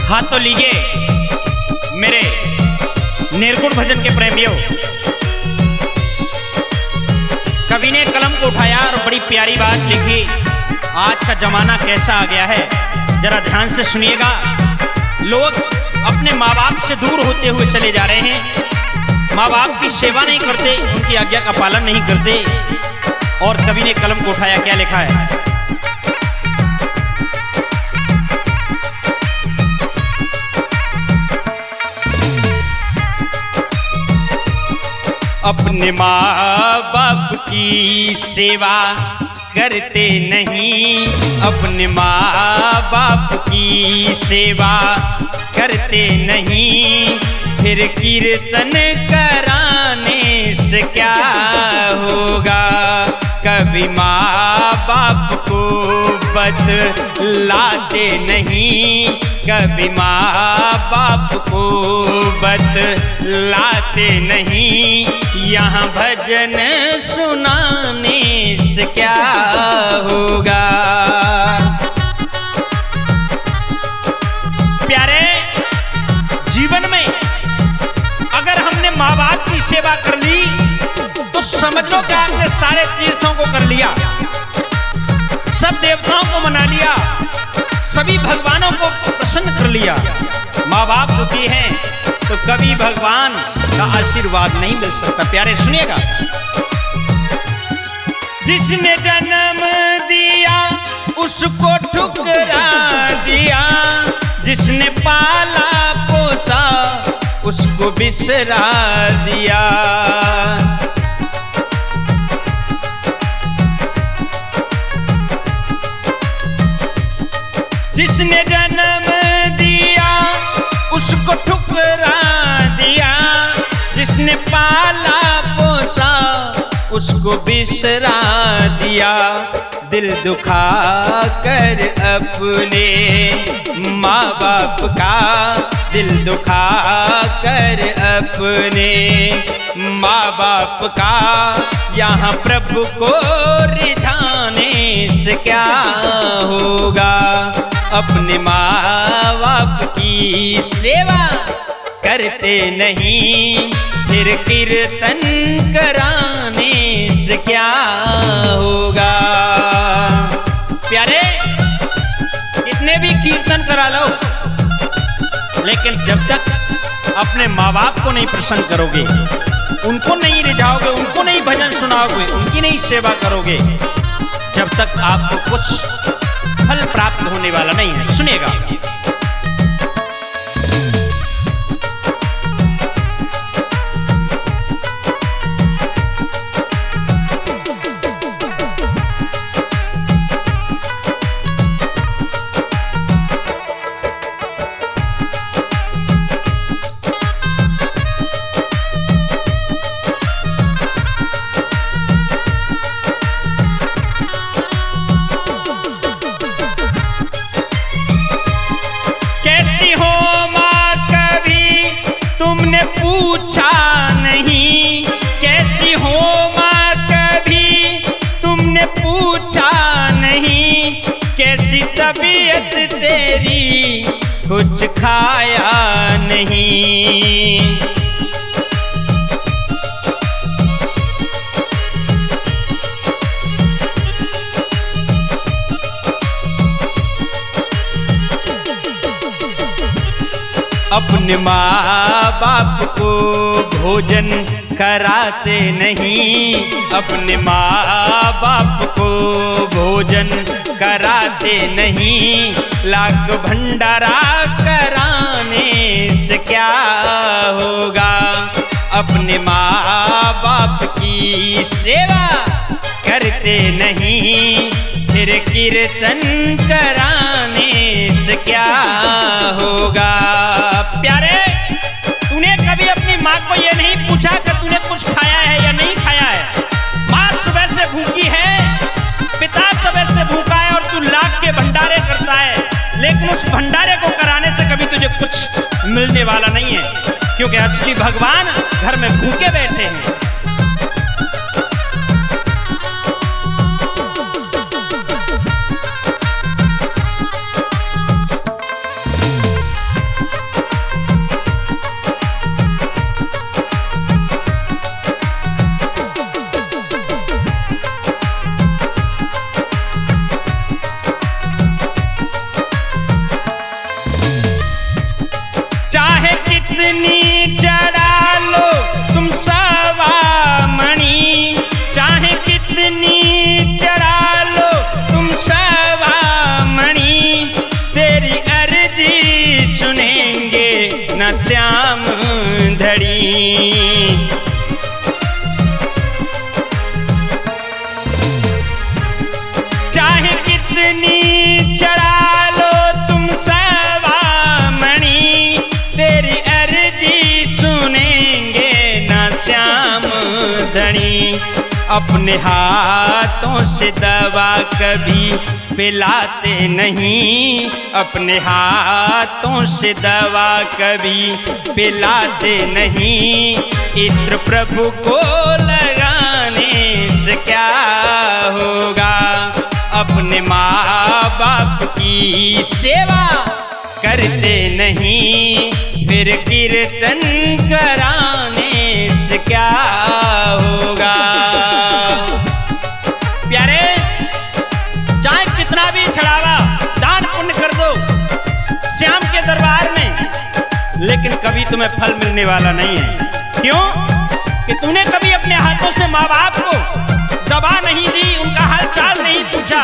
हाँ तो लीजिए मेरे निर्गुण भजन के प्रेमियों, कवि ने कलम को उठाया और बड़ी प्यारी बात लिखी। आज का जमाना कैसा आ गया है, जरा ध्यान से सुनिएगा। लोग अपने माँ बाप से दूर होते हुए चले जा रहे हैं, माँ बाप की सेवा नहीं करते, उनकी आज्ञा का पालन नहीं करते। और कवि ने कलम को उठाया, क्या लिखा है? अपने माँ बाप की सेवा करते नहीं, अपने माँ बाप की सेवा करते नहीं, फिर कीर्तन कराने से क्या होगा। कभी माँ बाप को बतलाते नहीं, कभी माँ बाप को बतलाते नहीं, यहाँ भजन सुनाने से क्या होगा। प्यारे, जीवन में अगर हमने माँ बाप की सेवा कर ली तो समझ लो कि आपने सारे तीर्थों को कर लिया, सब देवताओं को मना लिया, सभी भगवानों को प्रसन्न कर लिया। माँ बाप दुखी हैं तो कभी भगवान का आशीर्वाद नहीं मिल सकता। प्यारे सुनिएगा, जिसने जन्म दिया उसको ठुकरा दिया, जिसने पाला पोसा उसको बिसरा दिया। जिसने जन्म दिया उसको ठुकरा दिया, जिसने पाला पोसा उसको बिसरा दिया। दिल दुखा कर अपने माँ बाप का, दिल दुखा कर अपने माँ बाप का, यहाँ प्रभु को रिझाने से क्या होगा। अपने माँ बाप की सेवा करते नहीं, फिर कीर्तन कराने से क्या होगा। प्यारे, कितने भी कीर्तन करा लो, लेकिन जब तक अपने माँ बाप को नहीं प्रसन्न करोगे, उनको नहीं रिझाओगे, उनको नहीं भजन सुनाओगे, उनकी नहीं सेवा करोगे, जब तक आपको कुछ फल प्राप्त होने वाला नहीं है। सुनिएगा, पूछा नहीं कैसी हो माँ, कभी तुमने पूछा नहीं कैसी तबीयत तेरी, कुछ खाया नहीं। अपने माँ बाप को भोजन कराते नहीं, अपने माँ बाप को भोजन कराते नहीं, लाख भंडारा कराने से क्या होगा। अपने माँ बाप की सेवा करते नहीं, फिर कीर्तन कराने से क्या होगा। प्यारे, तूने कभी अपनी माँ को ये नहीं पूछा कि तूने कुछ खाया है या नहीं खाया है। माँ सुबह से भूखी है, पिता सुबह से भूखा है, और तू लाख के भंडारे करता है, लेकिन उस भंडारे को कराने से कभी तुझे कुछ मिलने वाला नहीं है, क्योंकि असली भगवान घर में भूखे बैठे हैं। कितनी चढ़ा लो तुम सवामणि, चाहे कितनी चढ़ा लो तुम सवामणि, तेरी अर्जी सुनेंगे न श्याम धड़ी। चाहे कितनी चढ़ा लो तुम सवामणि, तेरी अर्जी सुनेंगे न श्याम धनी। अपने हाथों से दवा कभी पिलाते नहीं, अपने हाथों से दवा कभी पिलाते नहीं, इत्र प्रभु को लगाने से क्या होगा। अपने माँ बाप की सेवा करते नहीं, फिर कीर्तन कराने से क्या होगा। प्यारे, चाहे कितना भी चढ़ावा दान पुण्य कर दो श्याम के दरबार में, लेकिन कभी तुम्हें फल मिलने वाला नहीं है। क्यों? कि तूने कभी अपने हाथों से माँ बाप को दबा नहीं दी, उनका हाल चाल नहीं पूछा।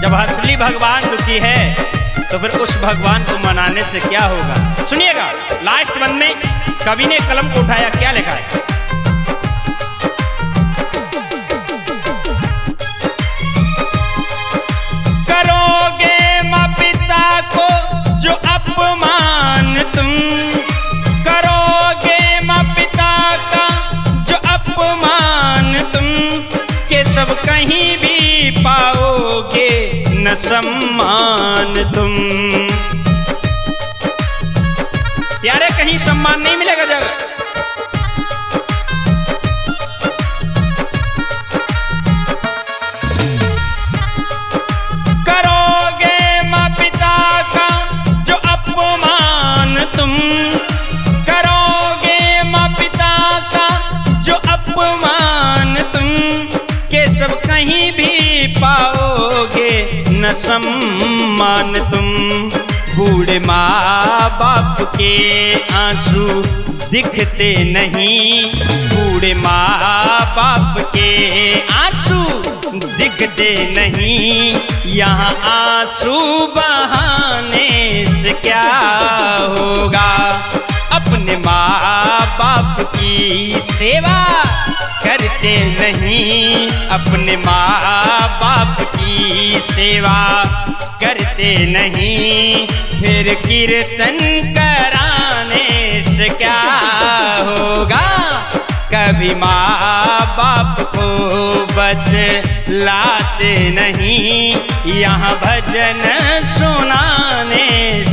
जब असली भगवान दुखी है तो फिर उस भगवान को मनाने से क्या होगा। सुनिएगा, लास्ट बंद में कवि ने कलम को उठाया, क्या लिखा है। करोगे माँ पिता को जो अपमान तुम, करोगे माँ पिता का जो अपमान तुम, के सब कहीं भी पाओगे न सम्मान तुम। प्यारे, कहीं सम्मान नहीं मिलेगा जगह। करोगे माँ पिता का जो अपमान तुम, करोगे माँ पिता का जो अपमान तुम, के सब कहीं भी पाओगे न सम्मान तुम। बूढ़े माँ बाप के आंसू दिखते नहीं, बूढ़े माँ बाप के आंसू दिखते नहीं, यहाँ आंसू बहाने से क्या होगा। अपने माँ बाप की सेवा करते नहीं, अपने माँ बाप की सेवा करते नहीं, फिर कीर्तन कराने से क्या होगा। कभी माँ बाप को बतलाते नहीं, यहाँ भजन सुनाने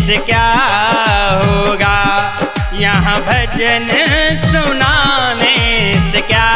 से क्या होगा। यहाँ भजन सुनाने से क्या